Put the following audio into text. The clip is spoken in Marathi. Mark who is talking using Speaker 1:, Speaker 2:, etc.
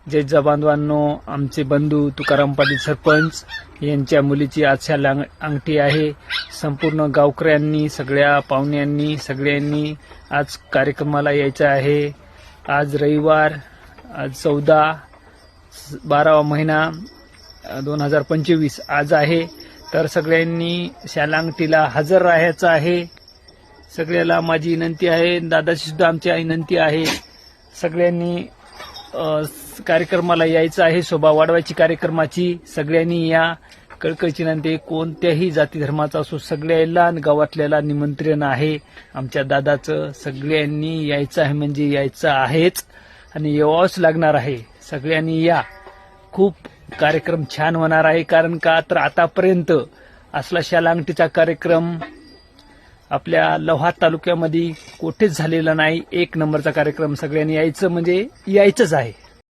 Speaker 1: जय बांधवांनो, आमचे बंधू तुकाराम पाटील सरपंच यांच्या मुलीची आज शाल अंगठी आहे। संपूर्ण गावकऱ्यांनी, सगळ्या पाहुण्यांनी, सगळ्यांनी आज कार्यक्रमाला यायचं आहे। आज रविवार, आज 14/12 महिना 2025 आज आहे। तर सगळ्यांनी शाल अंगठीला हजर राहायचं आहे। सगळ्याला माझी विनंती आहे, दादाची सुद्धा आमची विनंती आहे, सगळ्यांनी कार्यक्रमाला यायचं आहे। शोभा वाढवायची कार्यक्रमाची सगळ्यांनी या। कळकळीची विनंती, कोणत्याही जाती धर्माचा असो, सगळ्याला गावातल्याला निमंत्रण आहे आमच्या दादाचं। सगळ्यांनी यायचं आहे, म्हणजे यायचं आहेच आणि यावंच लागणार आहे। सगळ्यांनी या, खूप कार्यक्रम छान होणार आहे। कारण का तर आतापर्यंत असला शाल अंगठीचा कार्यक्रम आपल्या लोहा तालुक्यामध्ये कुठेच झालेला नाही। एक नंबरचा कार्यक्रम, सगळ्यांनी यायचं म्हणजे यायचंच आहे।